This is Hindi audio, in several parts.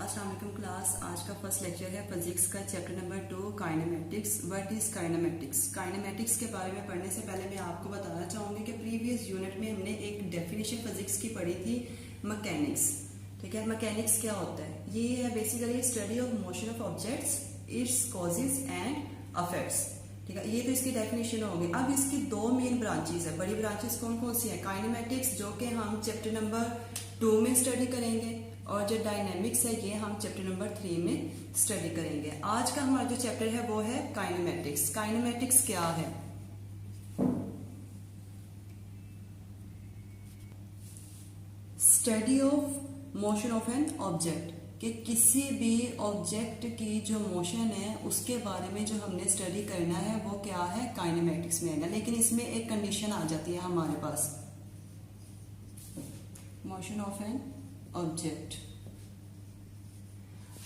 अस्सलाम वालेकुम क्लास। आज का फर्स्ट लेक्चर है फिजिक्स का chapter number 2 kinematics. What is kinematics? Kinematics के बारे में पढ़ने से पहले मैं आपको बताना चाहूंगी कि प्रीवियस यूनिट में हमने एक डेफिनेशन फिजिक्स की पढ़ी थी, मैकेनिक्स। ठीक है, मैकेनिक्स क्या होता है? ये है basically study of motion of objects, its causes and affects. ठीक है, ये तो इसकी डेफिनेशन होगी। अब इसकी दो मेन ब्रांचेस है। बड़ी ब्रांचेस कौन कौन सी है? काइनेमेटिक्स, जो कि हम चैप्टर नंबर 2 में स्टडी करेंगे, और जो डायनेमिक्स है ये हम चैप्टर नंबर 3 में स्टडी करेंगे। आज का हमारा जो चैप्टर है वो है काइनेमेटिक्स। काइनेमेटिक्स क्या है? Study of motion of an object, कि किसी भी ऑब्जेक्ट की जो मोशन है उसके बारे में जो हमने स्टडी करना है वो क्या है? काइनेमेटिक्स में है। लेकिन इसमें एक कंडीशन आ जाती है हमारे पास, मोशन ऑफ एन ऑब्जेक्ट।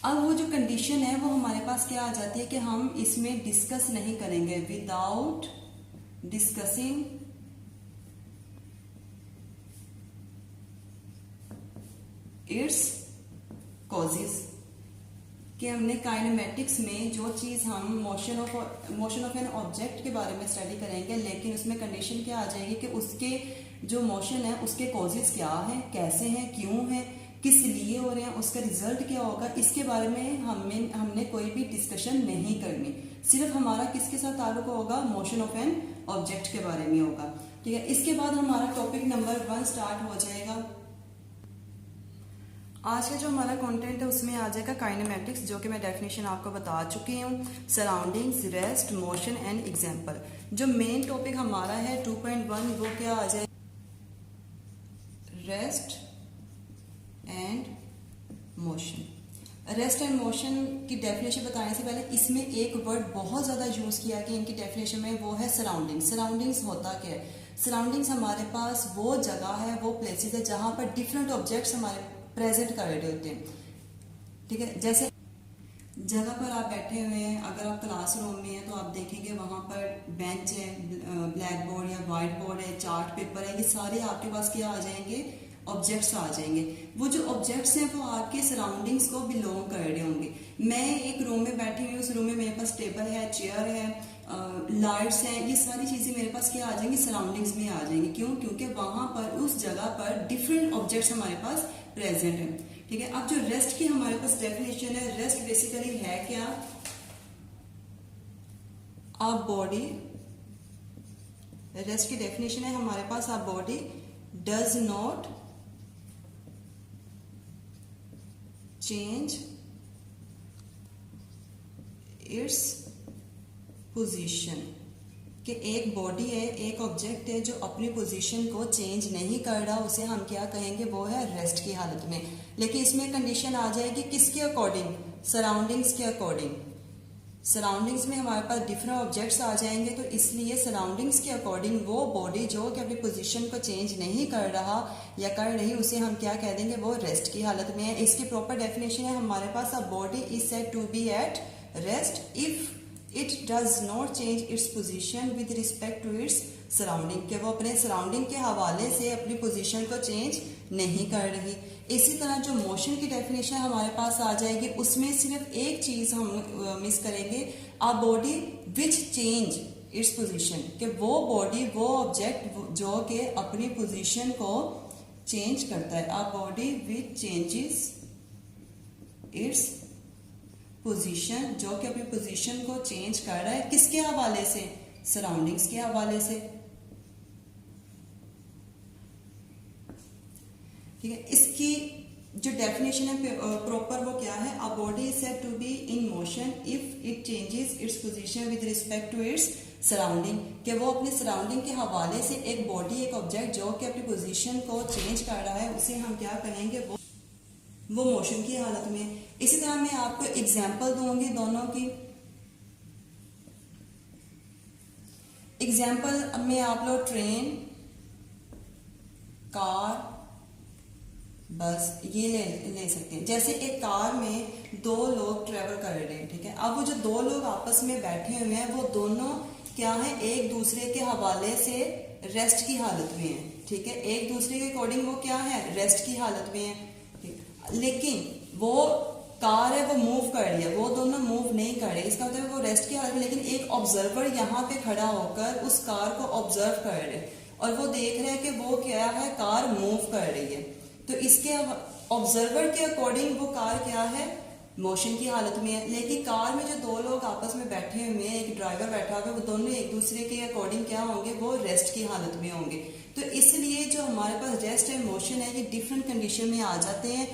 अब वो जो कंडीशन है वो हमारे पास क्या आ जाती है कि हम इसमें डिस्कस नहीं करेंगे विदाउट डिस्कसिंग इट्स कॉजेज। कि हमने काइनेमेटिक्स में जो चीज हम मोशन ऑफ एन ऑब्जेक्ट के बारे में स्टडी करेंगे, लेकिन उसमें कंडीशन क्या आ जाएगी कि उसके जो मोशन है उसके कॉजेज क्या है, कैसे हैं, क्यों है, किस लिए हो रहे हैं, उसका रिजल्ट क्या होगा, इसके बारे में हमने कोई भी डिस्कशन नहीं करनी। सिर्फ हमारा किसके साथ ताल्लुक होगा? मोशन ऑफ एन ऑब्जेक्ट के बारे में होगा। ठीक है, इसके बाद हमारा टॉपिक नंबर 1 स्टार्ट हो जाएगा। आज का जो हमारा कंटेंट है उसमें आ जाएगा काइनेमेटिक्स, जो कि मैं डेफिनेशन आपको बता चुकी हूँ। Surroundings, rest, motion and example. जो मेन टॉपिक हमारा है 2.1 वो क्या आ जाए? Rest and motion. Rest and motion की डेफिनेशन बताने से पहले इसमें एक वर्ड बहुत ज्यादा यूज किया कि इनकी डेफिनेशन में, वो है सराउंडिंग्स। सराउंडिंग्स होता क्या है? सराउंडिंग्स हमारे पास वो जगह है, वो प्लेसेस है जहां पर डिफरेंट ऑब्जेक्ट्स हमारे प्रेजेंट कर रहे होते हैं। ठीक है, जैसे जगह पर आप बैठे हुए हैं, अगर आप क्लासरूम में हैं तो आप देखेंगे वहां पर बेंच है, ब्लैक बोर्ड या व्हाइट बोर्ड है, चार्ट पेपर है, ये सारे आपके पास क्या आ जाएंगे? ऑब्जेक्ट्स आ जाएंगे। वो जो ऑब्जेक्ट्स हैं वो आपके सराउंडिंग्स को बिलोंग कर रहे होंगे। मैं एक रूम में बैठी हुई, उस रूम में मेरे पास टेबल है, चेयर है, लाइट्स हैं, ये सारी चीजें मेरे पास क्या आ जाएंगी? सराउंडिंग्स में आ जाएंगी। क्यों? क्योंकि वहां पर उस जगह पर डिफरेंट ऑब्जेक्ट्स हमारे पास प्रेजेंट है। ठीक है, अब जो रेस्ट की हमारे पास डेफिनेशन है, रेस्ट बेसिकली है क्या? अ बॉडी, रेस्ट की डेफिनेशन है हमारे पास, a body does not change its position. कि एक बॉडी है, एक ऑब्जेक्ट है जो अपनी पोजीशन को चेंज नहीं कर रहा, उसे हम क्या कहेंगे? वो है रेस्ट की हालत में। लेकिन इसमें कंडीशन आ जाएगी किसके अकॉर्डिंग? सराउंडिंग्स के अकॉर्डिंग। सराउंडिंग्स में हमारे पास डिफरेंट ऑब्जेक्ट्स आ जाएंगे, तो इसलिए सराउंडिंग्स के अकॉर्डिंग वो बॉडी जो कि अपनी पोजीशन को चेंज नहीं कर रहा या कर रही, उसे हम क्या कह देंगे? वो रेस्ट की हालत में है। इसकी प्रॉपर डेफिनेशन है हमारे पास, a body is said to be at rest if it does not change its position with respect to its surrounding. के वो अपने सराउंडिंग के हवाले से अपनी पोजीशन को चेंज नहीं कर रही। इसी तरह जो मोशन की डेफिनेशन हमारे पास आ जाएगी, उसमें सिर्फ एक चीज हम मिस करेंगे, a body which change its position. कि वो बॉडी, वो ऑब्जेक्ट जो कि अपनी पोजीशन को चेंज करता है। A body which changes its position, जो कि अपनी पोजीशन को चेंज कर रहा है, किसके हवाले से? सराउंडिंग्स के हवाले से। ठीक है, इसकी जो डेफिनेशन है प्रॉपर वो क्या है? A body is said to be in motion if it changes its position with respect to its surrounding. कि वो अपने सराउंडिंग के हवाले से एक बॉडी, एक ऑब्जेक्ट जो कि अपनी पोजीशन को चेंज कर रहा है, उसे हम क्या कहेंगे? वो मोशन की हालत में। इसी तरह मैं आपको एग्जाम्पल दूंगी दोनों की। एग्जाम्पल में आप लोग ट्रेन, कार, बस ये ले सकते हैं। जैसे एक कार में दो लोग ट्रेवल कर रहे हैं। ठीक है, अब वो जो दो लोग आपस में बैठे हुए हैं वो दोनों क्या है? एक दूसरे के हवाले से रेस्ट की हालत में है। ठीक है, एक दूसरे के अकॉर्डिंग वो क्या है? रेस्ट की हालत में है। लेकिन वो कार है वो मूव कर रही है, वो दोनों मूव नहीं कर रहे, इसका मतलब वो रेस्ट की हालत में, लेकिन एक ऑब्जर्वर यहाँ पे खड़ा होकर उस कार को ऑब्जर्व कर रहे और वो देख रहे हैं कि वो क्या है, कार मूव कर रही है। तो इसके ऑब्जर्वर के अकॉर्डिंग वो कार क्या है, मोशन की हालत में है। लेकिन कार में जो दो लोग आपस में बैठे हुए हैं, एक ड्राइवर बैठा हुआ है, वो दोनों एक दूसरे के अकॉर्डिंग क्या होंगे, वो रेस्ट की हालत में होंगे। तो इसलिए जो हमारे पास रेस्ट एंड मोशन है ये डिफरेंट कंडीशन में आ जाते हैं।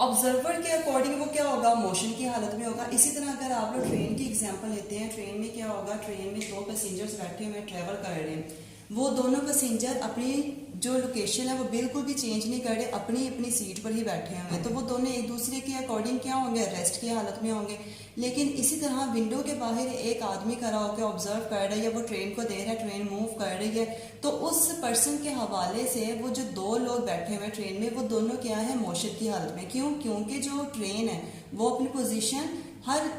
ऑब्जर्वर के अकॉर्डिंग वो क्या होगा, मोशन की हालत में होगा। इसी तरह अगर आप लोग ट्रेन की एग्जांपल लेते हैं, ट्रेन में क्या होगा, ट्रेन में दो पैसेंजर्स बैठे हुए ट्रेवल कर रहे हैं, वो दोनों पैसेंजर अपनी जो लोकेशन है वो बिल्कुल भी चेंज नहीं कर रहे, अपनी अपनी सीट पर ही बैठे हुए हैं। तो वो दोनों एक दूसरे के अकॉर्डिंग क्या होंगे, रेस्ट की हालत में होंगे। लेकिन इसी तरह विंडो के बाहर एक आदमी खड़ा होकर ऑब्जर्व कर रहा है या वो ट्रेन को देख रहा है, ट्रेन मूव कर रही है, तो उस पर्सन के हवाले से वो जो दो लोग बैठे हुए हैं ट्रेन में, वो दोनों क्या है, मोशन की हालत में। क्यों? क्योंकि जो ट्रेन है वो अपनी पोजीशन हर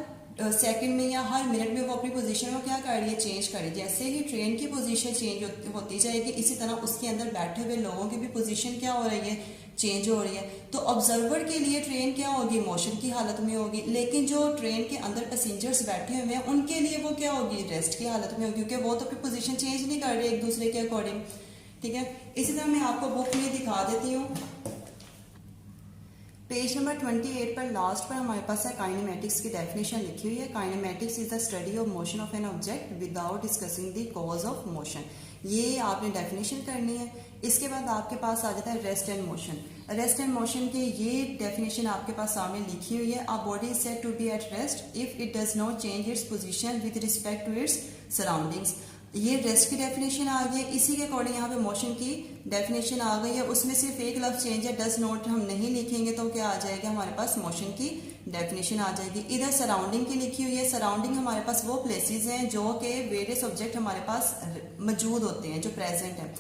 सेकंड में या हर मिनट में वो अपनी पोजीशन को क्या कर रही है, चेंज कर रही है। जैसे ही ट्रेन की पोजीशन चेंज होती जाएगी, इसी तरह उसके अंदर बैठे हुए लोगों की भी पोजीशन क्या हो रही है, चेंज हो रही है। तो ऑब्जर्वर के लिए ट्रेन क्या होगी, मोशन की हालत में होगी। लेकिन जो ट्रेन के अंदर पैसेंजर्स बैठे हुए हैं उनके लिए वो क्या होगी, रेस्ट की हालत में होगी, क्योंकि वो तो अपनी पोजीशन चेंज नहीं कर रहे एक दूसरे के अकॉर्डिंग। ठीक है, इसी तरह मैं आपको बुक में दिखा देती हूँ। पेज नंबर 28 पर लास्ट पर हमारे पास है काइनेमेटिक्स की डेफिनेशन लिखी हुई है। Kinematics is the study of motion of an object without discussing the cause of motion. ये आपने डेफिनेशन करनी है। इसके बाद आपके पास आ जाता है rest and motion. Rest and motion के ये डेफिनेशन आपके पास सामने लिखी हुई है। A body is said to be at rest if it does not change its position with respect to its surroundings. ये रेस्ट की डेफिनेशन आ गई है। इसी के अकॉर्डिंग यहाँ पे मोशन की डेफिनेशन आ गई है। उसमें सिर्फ एक लफ्ज चेंज है, डज नॉट हम नहीं लिखेंगे तो क्या आ जाएगा, हमारे पास मोशन की डेफिनेशन आ जाएगी। इधर सराउंडिंग की लिखी हुई है। सराउंडिंग हमारे पास वो प्लेसेस हैं जो कि वेरियस ऑब्जेक्ट हमारे पास मौजूद होते हैं, जो प्रेजेंट है।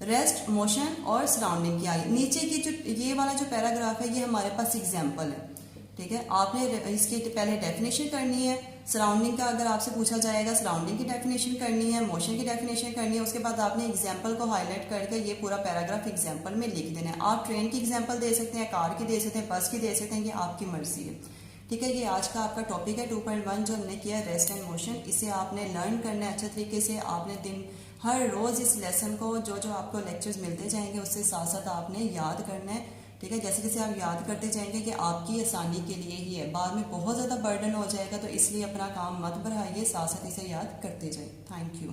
रेस्ट, मोशन और सराउंडिंग की आई। नीचे की जो ये वाला जो पैराग्राफ है ये हमारे पास एग्जाम्पल है। ठीक है, आपने इसकी पहले डेफिनेशन करनी है। सराउंडिंग का अगर आपसे पूछा जाएगा, सराउंडिंग की डेफिनेशन करनी है, मोशन की डेफिनेशन करनी है, उसके बाद आपने एग्जाम्पल को हाईलाइट करके ये पूरा पैराग्राफ एग्जाम्पल में लिख देना है। आप ट्रेन की एग्जाम्पल दे सकते हैं, कार की दे सकते हैं, बस की दे सकते हैं, ये आपकी मर्जी है। ठीक है, ये आज का आपका टॉपिक है 2.1 जो हमने किया रेस्ट एंड मोशन। इसे आपने लर्न करना है अच्छे तरीके से। आपने दिन हर रोज इस लेसन को जो जो आपको लेक्चर्स मिलते जाएंगे उससे साथ साथ आपने याद करना है। ठीक है, जैसे जैसे आप याद करते जाएंगे कि आपकी आसानी के लिए ही है, बाद में बहुत ज़्यादा बर्डन हो जाएगा, तो इसलिए अपना काम मत बढ़ाइए, साथ साथ इसे याद करते जाए। Thank you.